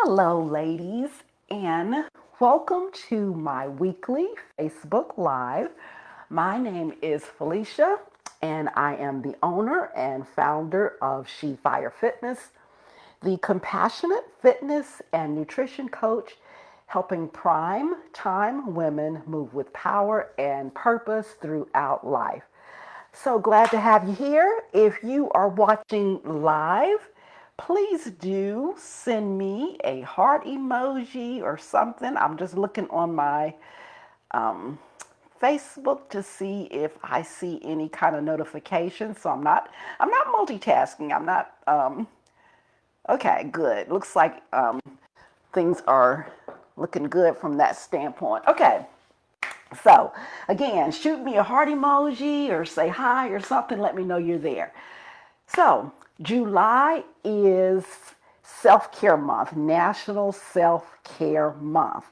Hello, ladies, and welcome to my weekly Facebook Live. My name is Felicia, and I am the owner and founder of She Fire Fitness, the compassionate fitness and nutrition coach helping prime time women move with power and purpose throughout life. So glad to have you here. If you are watching live, please do send me a heart emoji or something. I'm just looking on my um, Facebook to see if I see any kind of notification. So I'm not multitasking. I'm not okay, good. Looks like things are looking good from that standpoint. Okay. So, again, shoot me a heart emoji or say hi or something. Let me know you're there. So, July is SelfCare Month, National SelfCare Month.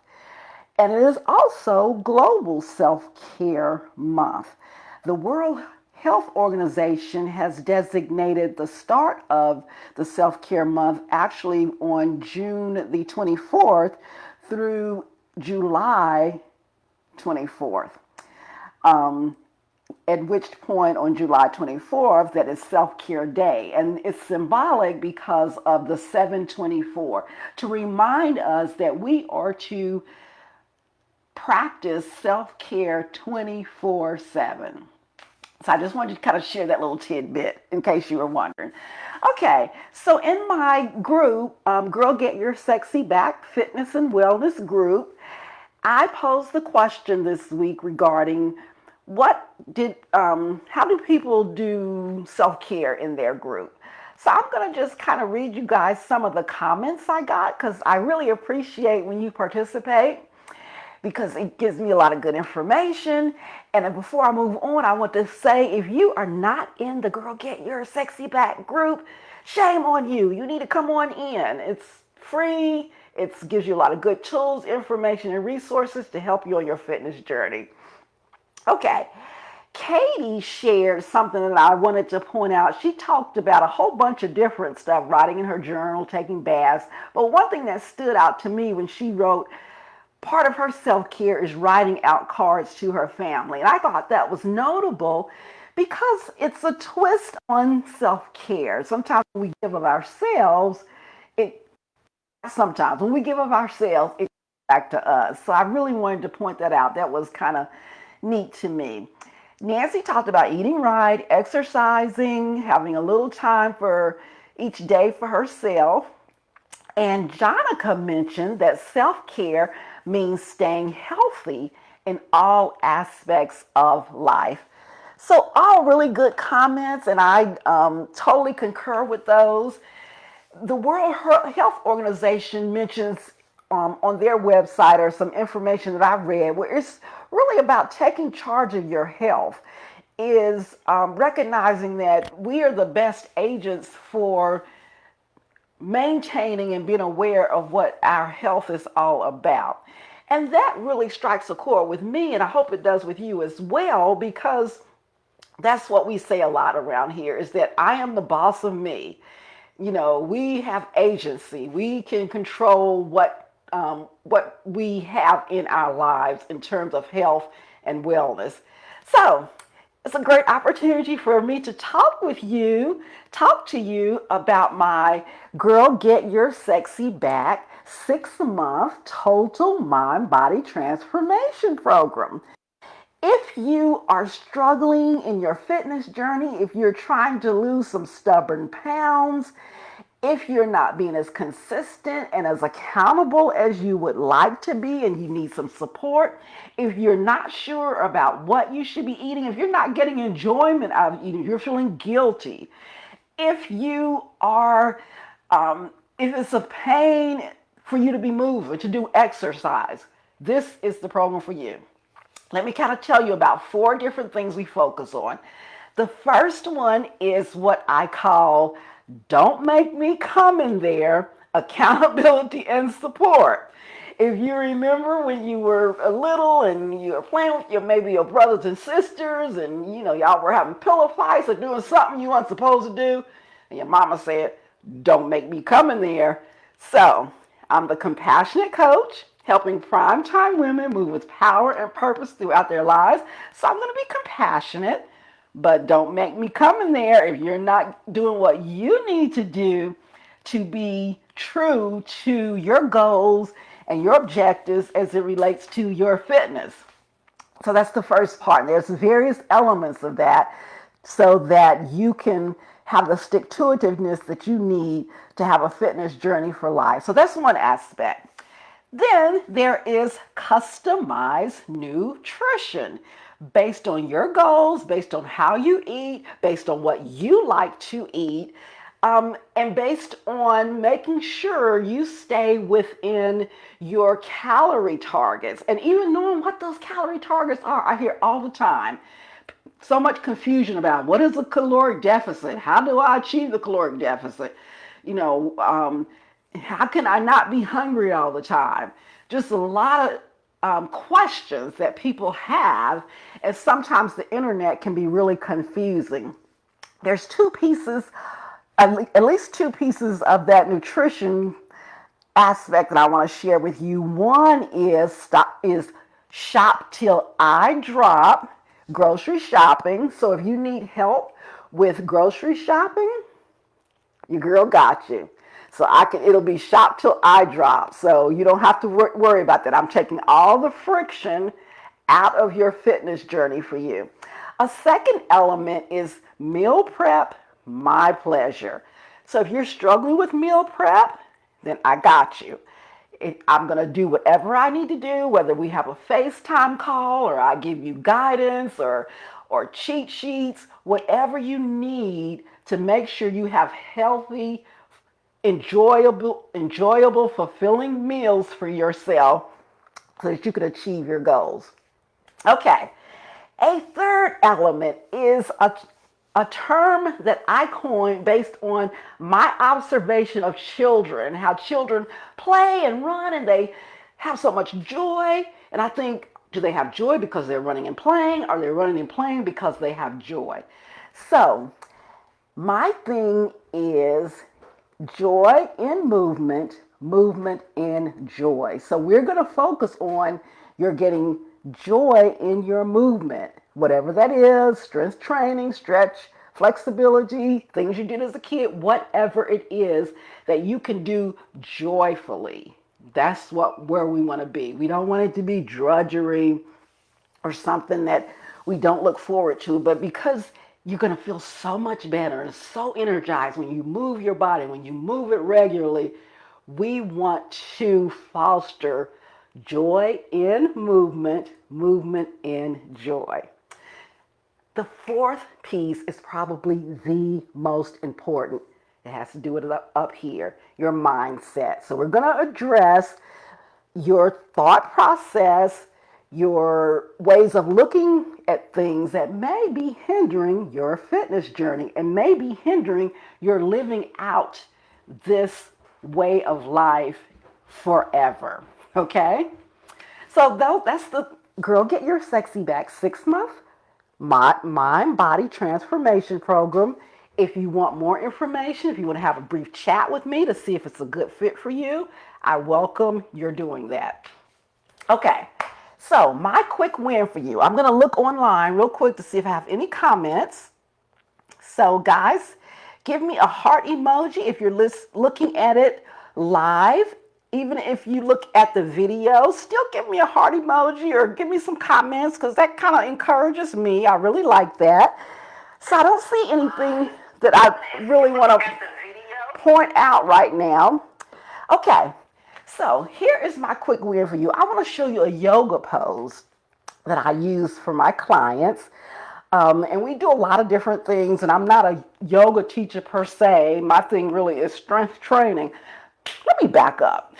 And it is also Global Self-Care Month. The World Health Organization has designated the start of the Self-Care Month actually on June the 24th through July 24th. At which point on July 24th, that is Self-Care Day. And it's symbolic because of the 724 to remind us that we are to practice self-care 24/7. So I just wanted to kind of share that little tidbit in case you were wondering. Okay, so in my group, Girl Get Your Sexy Back Fitness and Wellness group, I posed the question this week regarding how do people do self-care in their group? So I'm going to just kind of read you guys some of the comments I got because I really appreciate when you participate because it gives me a lot of good information. And before I move on, I want to say if you are not in the Girl Get Your Sexy Back group, shame on you. You need to come on in. It's free. It gives you a lot of good tools, information, and resources to help you on your fitness journey. Okay, Katie shared something that I wanted to point out. She talked about a whole bunch of different stuff, writing in her journal, taking baths. But one thing that stood out to me when she wrote, part of her self-care is writing out cards to her family. And I thought that was notable because it's a twist on self-care. Sometimes when we give of ourselves, it sometimes when we give of ourselves, it comes back to us. So I really wanted to point that out. That was kind of neat to me. Nancy talked about eating right, exercising, having a little time for each day for herself. And Jonica mentioned that self-care means staying healthy in all aspects of life. So all really good comments, and I totally concur with those. The World Health Organization mentions on their website or some information that I've read where it's really about taking charge of your health, is recognizing that we are the best agents for maintaining and being aware of what our health is all about. And that really strikes a chord with me, and I hope it does with you as well, because that's what we say a lot around here is that I am the boss of me. You know, we have agency. We can control what we have in our lives in terms of health and wellness. So it's a great opportunity for me to talk to you about my Girl Get Your Sexy Back 6-month total mind body transformation program. If you are struggling in your fitness journey, if you're trying to lose some stubborn pounds, if you're not being as consistent and as accountable as you would like to be and you need some support, if you're not sure about what you should be eating, if you're not getting enjoyment out of eating, you're feeling guilty, if you are, if it's a pain for you to be moving, to do exercise, this is the program for you. Let me kind of tell you about 4 different things we focus on. The first one is what I call don't make me come in there, accountability and support. If you remember when you were a little and you were playing with maybe your brothers and sisters and y'all were having pillow fights or doing something you weren't supposed to do, and your mama said, don't make me come in there. So I'm the compassionate coach, helping primetime women move with power and purpose throughout their lives. So I'm going to be compassionate, but don't make me come in there if you're not doing what you need to do to be true to your goals and your objectives as it relates to your fitness. So that's the first part. There's various elements of that so that you can have the stick to itiveness that you need to have a fitness journey for life. So that's one aspect. Then there is customized nutrition based on your goals, based on how you eat, based on what you like to eat, and based on making sure you stay within your calorie targets. And even knowing what those calorie targets are, I hear all the time so much confusion about what is a caloric deficit? How do I achieve the caloric deficit? You know, how can I not be hungry all the time? Just a lot of questions that people have, and sometimes the internet can be really confusing. There's two pieces, at least two pieces of that nutrition aspect that I want to share with you. One is shop till I drop, grocery shopping. So if you need help with grocery shopping, your girl got you. So it'll be shop till I drop. So you don't have to worry about that. I'm taking all the friction out of your fitness journey for you. A second element is meal prep, my pleasure. So if you're struggling with meal prep, then I got you. I'm going to do whatever I need to do, whether we have a FaceTime call or I give you guidance or cheat sheets, whatever you need to make sure you have healthy, enjoyable, fulfilling meals for yourself so that you can achieve your goals. Okay. A third element is a term that I coined based on my observation of children, how children play and run and they have so much joy. And I think, do they have joy because they're running and playing? Or are they running and playing because they have joy? So my thing is joy in movement, movement in joy. So we're going to focus on you're getting joy in your movement, whatever that is, strength training, stretch, flexibility, things you did as a kid, whatever it is that you can do joyfully. That's where we want to be. We don't want it to be drudgery or something that we don't look forward to, but because you're going to feel so much better and so energized when you move your body, when you move it regularly, we want to foster joy in movement, movement in joy. The fourth piece is probably the most important. It has to do with it up here, your mindset. So we're going to address your thought process, your ways of looking at things that may be hindering your fitness journey and may be hindering your living out this way of life forever. Okay? So that's the Girl Get Your Sexy Back 6-month mind body transformation program. If you want more information, if you want to have a brief chat with me to see if it's a good fit for you, I welcome your doing that. Okay, so my quick win for you. I'm going to look online real quick to see if I have any comments. So guys, give me a heart emoji if you're looking at it live. Even if you look at the video, still give me a heart emoji or give me some comments because that kind of encourages me. I really like that. So I don't see anything that I really want to point out right now. Okay, so here is my quick win for you. I want to show you a yoga pose that I use for my clients. And we do a lot of different things, and I'm not a yoga teacher per se. My thing really is strength training. Let me back up.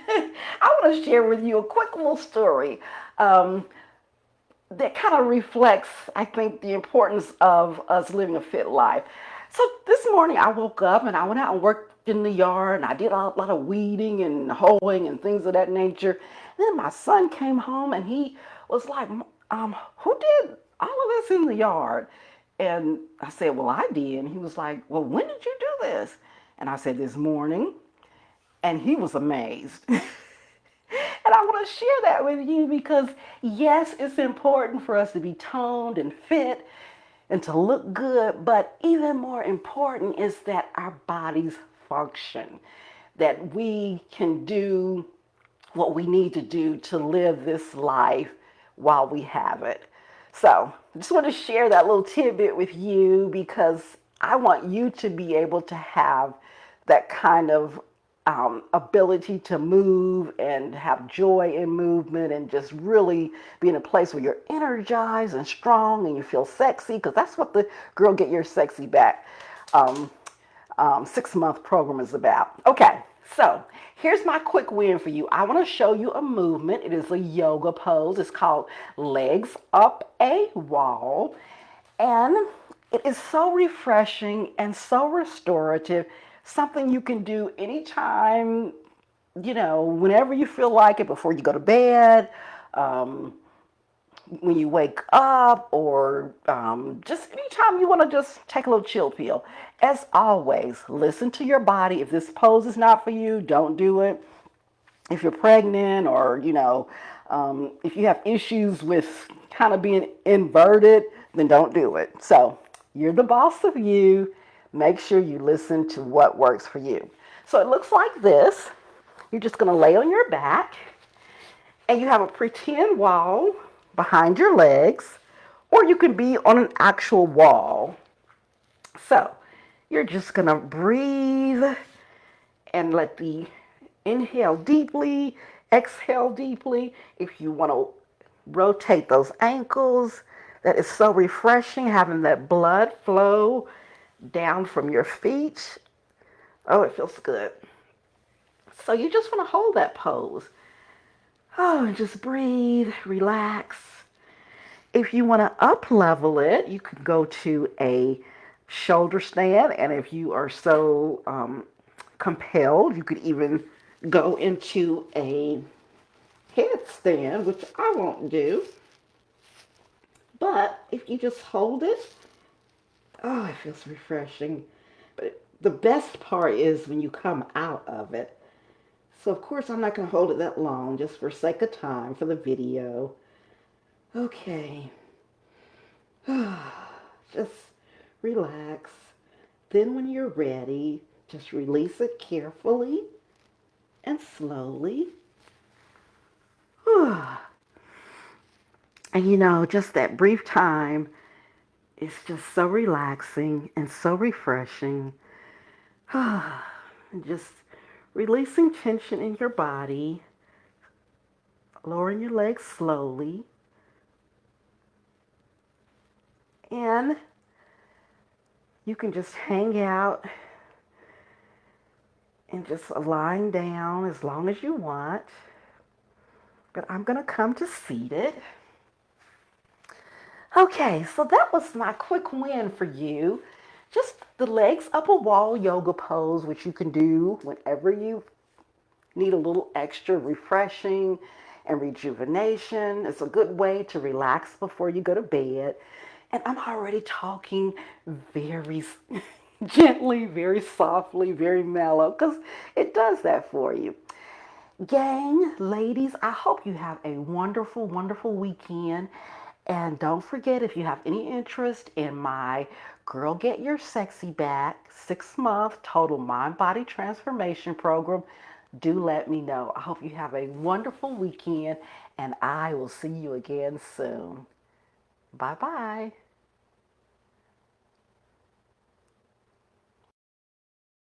I want to share with you a quick little story that kind of reflects, I think, the importance of us living a fit life. So this morning I woke up and I went out and worked in the yard and I did a lot of weeding and hoeing and things of that nature. And then my son came home and he was like, who did all of this in the yard? And I said, well, I did. And he was like, well, when did you do this? And I said, this morning. And he was amazed. And I want to share that with you because, yes, it's important for us to be toned and fit and to look good, but even more important is that our bodies function, that we can do what we need to do to live this life while we have it. So I just want to share that little tidbit with you because I want you to be able to have that kind of ability to move and have joy in movement and just really be in a place where you're energized and strong and you feel sexy, because that's what the Girl Get Your Sexy Back 6-month program is about. Okay, so here's my quick win for you. I want to show you a movement. It is a yoga pose. It's called Legs Up a Wall. And it is so refreshing and so restorative. Something you can do anytime, whenever you feel like it, before you go to bed, um, when you wake up, or just anytime you want to just take a little chill pill. As always, listen to your body. If this pose is not for you, don't do it. If you're pregnant, or if you have issues with kind of being inverted, then don't do it. So you're the boss of you. Make sure you listen to what works for you. So it looks like this. You're just going to lay on your back, and you have a pretend wall behind your legs, or you can be on an actual wall. So you're just going to breathe and let the inhale deeply, exhale deeply. If you want to rotate those ankles, that is so refreshing, having that blood flow down from your feet. Oh, it feels good. So you just want to hold that pose. Oh, and just breathe, relax. If you want to up level it, you could go to a shoulder stand. And if you are so compelled, you could even go into a headstand, which I won't do. But if you just hold it, oh, it feels refreshing. But the best part is when you come out of it. So of course I'm not going to hold it that long, just for sake of time for the video. Okay. Just relax. Then when you're ready, just release it carefully and slowly. And just that brief time is just so relaxing and so refreshing. And just releasing tension in your body, lowering your legs slowly. And you can just hang out and just lying down as long as you want. But I'm going to come to seated. Okay, so that was my quick win for you. Just the legs up a wall yoga pose, which you can do whenever you need a little extra refreshing and rejuvenation. It's a good way to relax before you go to bed. And I'm already talking very gently, very softly, very mellow, because it does that for you. Gang, ladies, I hope you have a wonderful, wonderful weekend. And don't forget, if you have any interest in my Girl Get Your Sexy Back 6-month total mind body transformation program, do let me know. I hope you have a wonderful weekend, and I will see you again soon. Bye-bye.